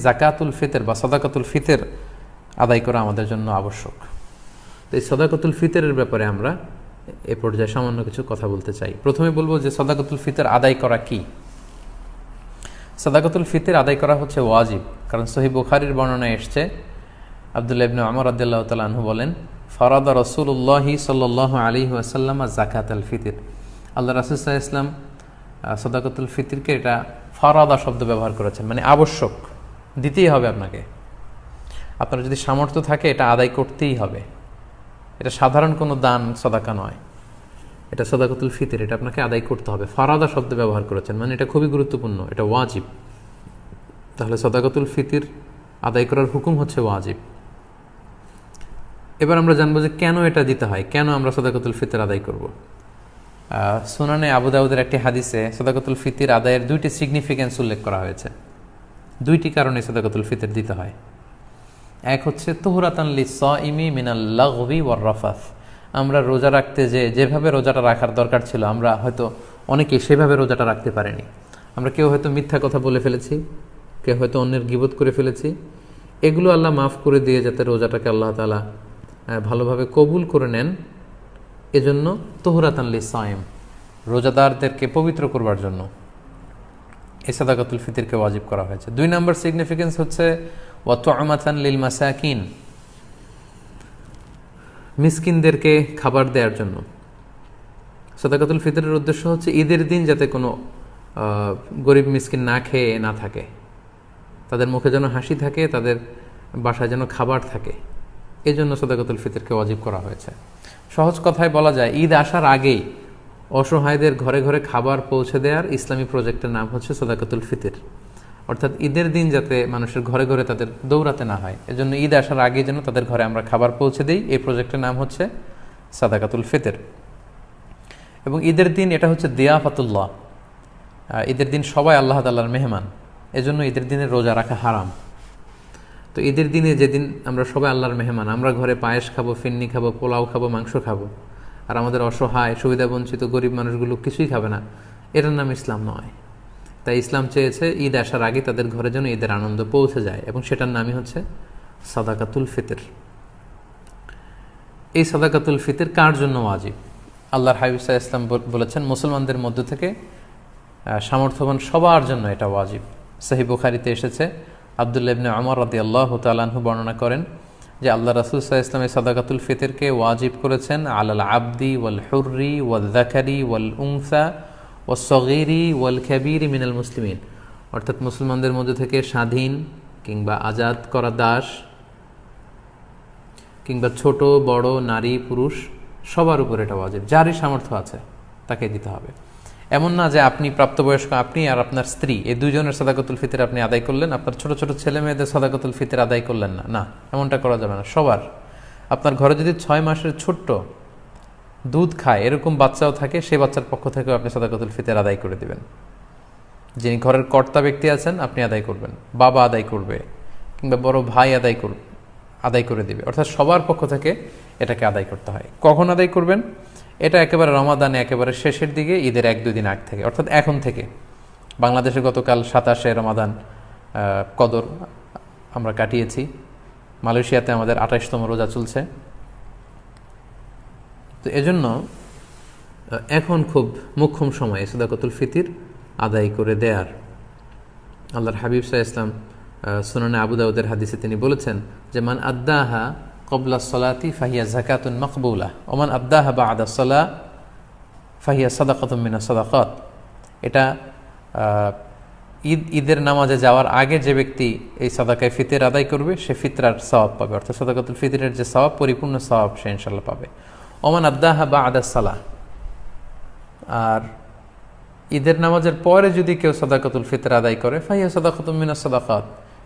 জাকাতুল ফিতর বা সাদাকাতুল ফিতর আদায় করা আমাদের জন্য আবশ্যক। তো এই সাদাকাতুল ফিতরের ব্যাপারে আমরা এ পর্যায়ে সামান্য কিছু কথা বলতে চাই। প্রথমে বলবো যে সাদাকাতুল ফিতর আদায় করা কি। সাদাকাতুল ফিতর আদায় করা হচ্ছে ওয়াজিব, কারণ সহিহ বুখারীর বর্ণনায় এসছে, আব্দুল্লাহ ইবনে ওমর রাদিয়াল্লাহু তাআলা আনহু বলেন, ফারাদা রাসূলুল্লাহি সাল্লাল্লাহু আলাইহি ওয়াসাল্লাম যাকাতুল ফিতর। আল্লাহ রাসূল সাল্লাল্লাহু আলাইহি ওয়াসাল্লাম সাদাকাতুল ফিতরকে এটা ফারাদা শব্দ ব্যবহার করেছেন, মানে আবশ্যক, দিতেই হবে আপনাকে। আপনার যদি সামর্থ্য থাকে এটা আদায় করতেই হবে। এটা সাধারণ কোনো দান সাদাকা নয়, এটা সাদাকাতুল ফিতর, এটা আপনাকে আদায় করতে হবে। ফারাদা শব্দ ব্যবহার করেছেন, মানে এটা খুবই গুরুত্বপূর্ণ, এটা ওয়াজিব। তাহলে সাদাকাতুল ফিতর আদায় করার হুকুম হচ্ছে ওয়াজিব। এবার আমরা জানবো যে কেন এটা দিতে হয়, কেন আমরা সাদাকাতুল ফিতর আদায় করব। সুনানে আবু দাউদের একটি হাদিসে সাদাকাতুল ফিতর আদায়ের দুইটি সিগনিফিকেন্স উল্লেখ করা হয়েছে। দুইটি কারণে সাদাকাতুল ফিতর দিতে হয়। এক হচ্ছে তুহরাতান লিস-সাইমি মিনাল লাগবি ওয়ার রাফাস। আমরা রোজা রাখতে যেভাবে রোজাটা রাখার দরকার ছিল, আমরা হয়তো অনেকে সেভাবে রোজাটা রাখতে পারিনি। আমরা কেউ হয়তো মিথ্যা কথা বলে ফেলেছি, কেউ হয়তো অন্যের গীবত করে ফেলেছি। এগুলো আল্লাহ মাফ করে দিয়ে যাতে রোজাটাকে আল্লাহ তাআলা ভালোভাবে কবুল করে নেন, এজন্য তুহরাতান লিস-সাইম, রোজাদারদেরকে পবিত্র করবার জন্য এই সাদাকাতুল ফিতরকে ওয়াজিব করা হয়েছে। দুই নম্বর সিগনিফিকেন্স হচ্ছে ওয়া তু'মাতান লিল মাসাকিন, মিসকিনদেরকে খাবার দেওয়ার জন্য। সাদাকাতুল ফিতরের উদ্দেশ্য হচ্ছে ঈদের দিন যাতে কোনো গরিব মিসকিন না খেয়ে না থাকে, তাদের মুখে যেন হাসি থাকে, তাদের বাসায় যেন খাবার থাকে, এই জন্য সাদাকাতুল ফিতরকে ওয়াজিব করা হয়েছে। সহজ কথায় বলা যায়, ঈদ আসার আগেই অসহায়দের ঘরে ঘরে খাবার পৌঁছে দেওয়ার ইসলামী প্রজেক্টের নাম হচ্ছে সাদাকাতুল ফিতর। অর্থাৎ ঈদের দিন যাতে মানুষের ঘরে ঘরে তাদের দৌড়াতে না হয়, এজন্য ঈদ আসার আগে যেন তাদের ঘরে আমরা খাবার পৌঁছে দিই, এই প্রজেক্টের নাম হচ্ছে সাদাকাতুল ফিতর। এবং ঈদের দিন এটা হচ্ছে দিয়াফাতুল্লাহ, ঈদের দিন সবাই আল্লাহ তাআলার মেহমান, এজন্য ঈদের দিনে রোজা রাখা হারাম। তো ঈদের দিনে যেদিন আমরা সবাই আল্লাহর মেহমান, আমরা ঘরে পায়েস খাবো, ফিন্নি খাবো, পোলাও খাবো, মাংস খাবো, আর আমাদের অসহায় সুবিধাবঞ্চিত গরিব মানুষগুলো কিছুই খাবে না, এটার নাম ইসলাম নয়। তাই ইসলাম চেয়েছে ঈদ আসার আগে তাদের ঘরে যেন ঈদের আনন্দ পৌঁছে যায়, এবং সেটার নামই হচ্ছে সাদাকাতুল ফিতর। এই সাদাকাতুল ফিতর কার জন্য ওয়াজিব? আল্লাহর হাবিব সাল্লাল্লাহু আলাইহি ওয়াসাল্লাম বলেছেন, মুসলমানদের মধ্য থেকে সামর্থ্যবান সবার জন্য এটা ওয়াজিব। সহিহ বুখারীতে এসেছে, আব্দুল্লাহ ইবনে ওমর রাদিয়াল্লাহু তাআলা আনহু বর্ণনা করেন যে আল্লাহ রাসূল সাল্লাল্লাহু আলাইহি ওয়াসাল্লাম সাদাকাতুল ফিতরকে ওয়াজিব করেছেন আলাল আবদি ওয়াল হুররি ওয়াল যাকারি ওয়াল উনসা ওয়াস সগীরি ওয়াল কাবীরি মিনাল মুসলিমিন। অর্থাৎ মুসলমানদের মধ্যে থেকে স্বাধীন কিংবা আজাদ করা দাস কিংবা ছোট বড় নারী পুরুষ সবার উপর এটা ওয়াজিব, যারই সামর্থ্য আছে তাকে দিতে হবে। এমন না যে আপনি প্রাপ্তবয়স্ক, আপনি আর আপনার স্ত্রী, এই দুইজনের সাদাকাতুল ফিতর আপনি আদায় করলেন, আপনার ছোট ছোট ছেলে মেয়েদের সাদাকাতুল ফিতর আদায় করলেন না, না, এমনটা করা যাবে না। সবার, আপনার ঘরে যদি 6 মাসের ছোট্ট দুধ খায় এরকম বাচ্চাও থাকে, সেই বাচ্চার পক্ষ থেকেও আপনি সাদাকাতুল ফিতর আদায় করে দিবেন। যিনি ঘরের কর্তা ব্যক্তি আছেন আপনি আদায় করবেন, বাবা আদায় করবে, কিংবা বড় ভাই আদায় করে দিবে। অর্থাৎ সবার পক্ষ থেকে এটাকে আদায় করতে হয়। কখন আদায় করবেন? এটা একেবারে রমাদানে একেবারে শেষের দিকে, ঈদের 1-2 দিন আগ থেকে, অর্থাৎ এখন থেকে। বাংলাদেশে গতকাল 27শে রমাদান কদর আমরা কাটিয়েছি, মালয়েশিয়াতে আমাদের 28তম রোজা চলছে। তো এজন্য এখন খুব মোক্ষম সময় সাদাকাতুল ফিতর আদায় করে দেয়ার। আল্লাহর হাবিব সাল্লাল্লাহু আলাইহি ওয়াসাল্লাম সুনানে আবু দাউদের হাদিসে তিনি বলেছেন যে মান আদ্দাহা ক্বাবলা সলাতি ফাহিয়া যাকাতুন মাকবুলা ওয়া মান আদ্দাহা বা'দা সলা ফাহিয়া সাদাকাতুম মিনাস সাদাকাত। এটা ঈদের নামাজে যাওয়ার আগে যে ব্যক্তি এই সাদাকায়ে ফিতর আদায় করবে সে ফিতরার সওয়াব পাবে, অর্থাৎ সাদাকাতুল ফিতরের যে সওয়াব, পরিপূর্ণ সওয়াব সে ইনশাআল্লাহ পাবে। ওয়া মান আদ্দাহা বা'দা সালা, আর ঈদের নামাজের পরে যদি কেউ সাদাকাতুল ফিতর আদায় করে ফাহিয়া সাদাকাতুম মিনাস সাদাকাত,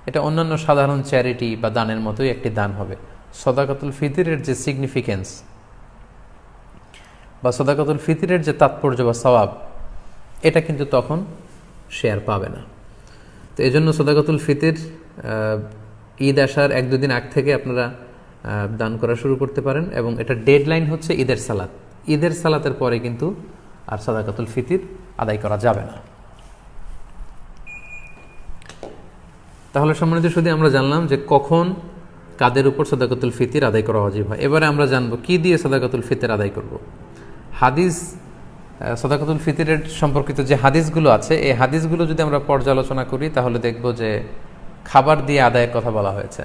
এটা অন্যান্য সাধারণ চ্যারিটি বা দানের মতোই একটি দান হবে। সাদাকাতুল ফিতরের যে সিগনিফিকেন্স বা সাদাকাতুল ফিতরের যে তাৎপর্য বা সওয়াব, এটা কিন্তু তখন সে আর পাবে না। তো এই জন্য সাদাকাতুল ফিতর ঈদ আসার 1-2 দিন আগ থেকে আপনারা দান করা শুরু করতে পারেন, এবং এটা ডেডলাইন হচ্ছে ঈদের সালাত। ঈদের সালাতের পরে কিন্তু আর সাদাকাতুল ফিতর আদায় করা যাবে না। তাহলে সম্মানিত শুধু আমরা জানলাম যে কখন কাদের উপর সাদাকাতুল ফিতর আদায় করা ওয়াজিব হয়। এবারে আমরা জানবো কি দিয়ে সাদাকাতুল ফিতর আদায় করব। হাদিস সাদাকাতুল ফিতরের সম্পর্কিত যে হাদিসগুলো আছে, এই হাদিসগুলো যদি আমরা পর্যালোচনা করি তাহলে দেখব যে খাবার দিয়ে আদায়ের কথা বলা হয়েছে।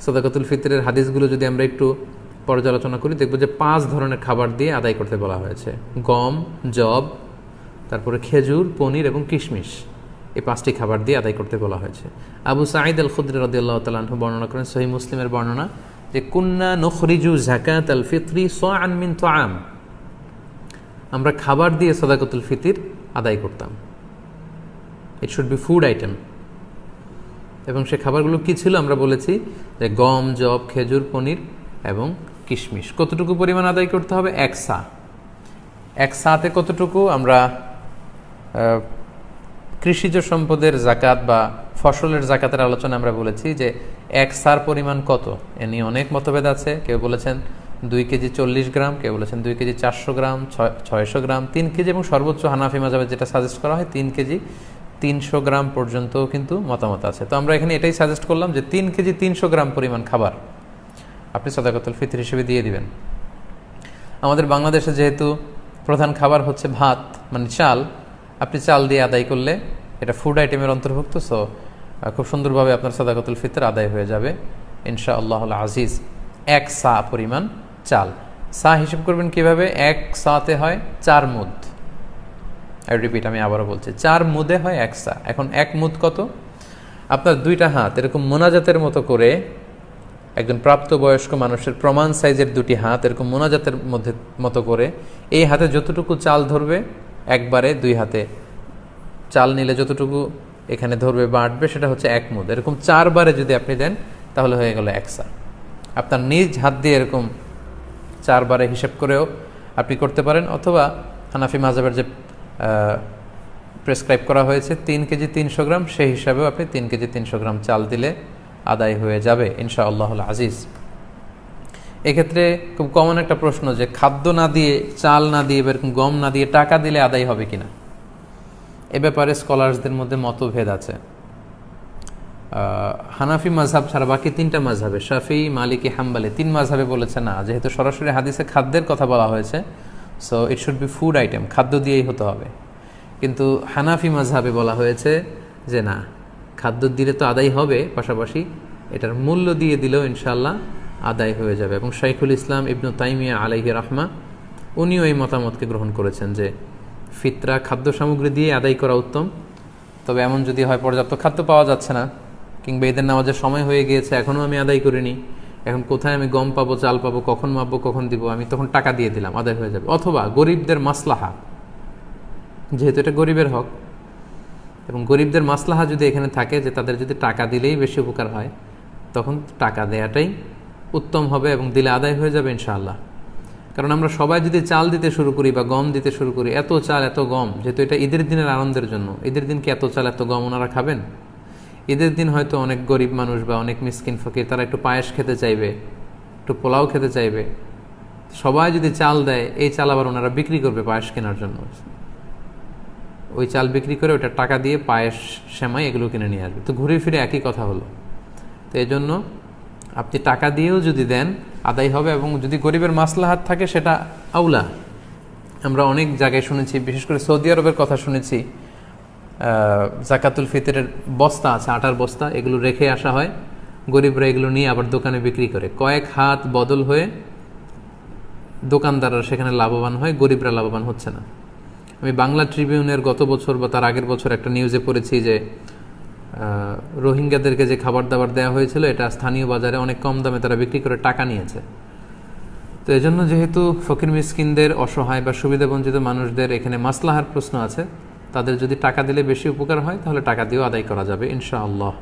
সাদাকাতুল ফিতরের হাদিসগুলো যদি আমরা একটু পর্যালোচনা করি দেখব যে 5 ধরনের খাবার দিয়ে আদায় করতে বলা হয়েছে। গম, জব, তারপরে খেজুর, পনির এবং কিশমিশ, এই 5টি খাবার দিয়ে আদায় করতে বলা হয়েছে। আবু সাঈদ আল খুদরি রাদিয়াল্লাহু তাআলা আনহু বর্ণনা করেন, সহিহ মুসলিমের বর্ণনা, যে কুন্না নুখরিজু যাকাতাল ফিতরি সাআন মিন তাআম, আমরা খাবার দিয়ে সাদাকাতুল ফিতর আদায় করতাম। It should be food item. এবং সে খাবারগুলো কি ছিল আমরা বলেছি যে গম, জব, খেজুর, পনির এবং কিশমিশ। কতটুকু পরিমাণ আদায় করতে হবে? 1 সা। 1 সাতে কতটুকু? আমরা কৃষিজ সম্পদের জাকাত বা ফসলের জাকাতের আলোচনা আমরা বলেছি যে 1 সার পরিমাণ কত, এ নিয়ে অনেক মতভেদ আছে। কেউ বলেছেন 2 কেজি 40 গ্রাম, কেউ বলেছেন 2 কেজি 400 গ্রাম, 600 গ্রাম, 3 কেজি এবং সর্বোচ্চ হানাফি মাযহাবে যেটা সাজেস্ট করা হয় 3 কেজি 300 গ্রাম পর্যন্ত কিন্তু মতামত আছে। তো আমরা এখানে এটাই সাজেস্ট করলাম যে 3 কেজি 300 গ্রাম পরিমাণ খাবার আপনি সাদাকাতুল ফিতর হিসেবে দিয়ে দিবেন। আমাদের বাংলাদেশে যেহেতু প্রধান খাবার হচ্ছে ভাত, মানে চাল, আপনি চাল দিয়ে আদায় করলে এটা ফুড আইটেমের অন্তর্ভুক্ত। সো খুব সুন্দরভাবে আপনার সাদাকাতুল ফিতর আদায় হয়ে যাবে ইনশাআল্লাহুল আজিজ। 1 সা পরিমাণ চাল। সা হিসেব করবেন কিভাবে? 1 সাতে হয় 4 মুদ। রিপিট, আমি আবারও বলছি, 4 মুদে হয় 1 সা। এখন 1 মুদ কত? আপনার 2টা হাত এরকম মোনাজাতের মতো করে, একজন প্রাপ্তবয়স্ক মানুষের প্রমাণ সাইজের 2টি হাত এরকম মোনাজাতের মতো করে, এই হাতে যতটুকু চাল ধরবে একবারে 2 হাতে চাল নিলে যতটুকু এখানে ধরবে বা আটবে সেটা হচ্ছে 1 মুদ। এরকম 4 বারে যদি আপনি দেন তাহলে হয়ে গেল 1 সা। আপনার নিজ হাত দিয়ে এরকম 4 বারে হিসেব করেও আপনি করতে পারেন, অথবা হানাফি মাযহাবের যে প্রেসক্রাইব করা হয়েছে 3 কেজি 300 গ্রাম, সেই হিসাবেও আপনি 3 কেজি 300 গ্রাম চাল দিলে আদায় হয়ে যাবে ইনশাআল্লাহুল আজিজ। এক্ষেত্রে খুব কমন একটা প্রশ্ন যে খাদ্য না দিয়ে, চাল না দিয়ে, এরকম গম না দিয়ে টাকা দিলে আদায় হবে কিনা। এ ব্যাপারে স্কলার্সদের মধ্যে মতভেদ আছে। হানাফি মাযহাব ছাড়া বাকি 3টা মাযহাবে, শাফিঈ, মালিকি, হাম্বলি, 3 মাযহাবে বলেছে না, যেহেতু সরাসরি হাদিসে খাদ্যের কথা বলা হয়েছে, so it should be food item, খাদ্য দিয়েই হতে হবে। কিন্তু হানাফি মাযহাবে বলা হয়েছে যে না, খাদ্য দিলে তো আদায় হবে, পাশাপাশি এটার মূল্য দিয়ে দিলেও ইনশাআল্লাহ আদায় হয়ে যাবে। এবং শাইখুল ইসলাম ইবনু তাইমিয়া আলাইহি রাহমা উনিও এই মতামতকে গ্রহণ করেছেন যে ফিতরা খাদ্য সামগ্রী দিয়ে আদায় করা উত্তম। তবে এমন যদি হয় পর্যাপ্ত খাদ্য পাওয়া যাচ্ছে না, কিংবা ঈদের নামাজের সময় হয়ে গিয়েছে, এখনও আমি আদায় করিনি, এখন কোথায় আমি গম পাবো, চাল পাবো, কখন মাপবো, কখন দিব, আমি তখন টাকা দিয়ে দিলাম, আদায় হয়ে যাবে। অথবা গরিবদের মাসলাহা, যেহেতু এটা গরিবের হক, এবং গরিবদের মাসলাহা যদি এখানে থাকে যে তাদের যদি টাকা দিলেই বেশি উপকার হয়, তখন টাকা দেয়াটাই উত্তম হবে এবং দিলে আদায় হয়ে যাবে ইনশাআল্লাহ। কারণ আমরা সবাই যদি চাল দিতে শুরু করি বা গম দিতে শুরু করি, এত চাল এত গম, যেহেতু এটা ঈদের দিনের আনন্দের জন্য, ঈদের দিন কি এত চাল এত গম ওনারা খাবেন? ঈদের দিন হয়তো অনেক গরিব মানুষ বা অনেক মিসকিন ফকির তারা একটু পায়েস খেতে চাইবে, একটু পোলাও খেতে চাইবে। সবাই যদি চাল দেয়, এই চাল আবার ওনারা বিক্রি করবে পায়েস কেনার জন্য, ওই চাল বিক্রি করে ওটা টাকা দিয়ে পায়েস, সেমাই এগুলো কিনে নিয়ে আসবে। তো ঘুরে ফিরে একই কথা হলো। তো এই জন্য আপনি টাকা দিয়েও যদি দেন আদায় হবে, এবং যদি গরিবের মাসলাহাত থাকে সেটা আউলা। আমরা অনেক জায়গায় শুনেছি, বিশেষ করে সৌদি আরবের কথা শুনেছি, জাকাতুল ফিতরের বস্তা আছে, আটার বস্তা, এগুলো রেখে আসা হয়, গরিবরা এগুলো নিয়ে আবার দোকানে বিক্রি করে। কয়েক হাত বদল হয়ে দোকানদাররা সেখানে লাভবান হয়, গরিবরা লাভবান হচ্ছে না। আমি বাংলা ট্রিবিউনের গত বছর বা তার আগের বছর একটা নিউজে পড়েছি যে রোহিঙ্গাদেরকে যে খাবার দাবার দেওয়া হয়েছিল, এটা স্থানীয় বাজারে অনেক কম দামে তারা বিক্রি করে টাকা নিয়েছে। তো এই জন্য যেহেতু ফকির মিসকিনদের, অসহায় বা সুবিধাবঞ্চিত মানুষদের এখানে মাসলাহার প্রশ্ন আছে, তাদের যদি টাকা দিলে বেশি উপকার হয় তাহলে টাকা দিয়েও আদায় করা যাবে ইনশাআল্লাহ।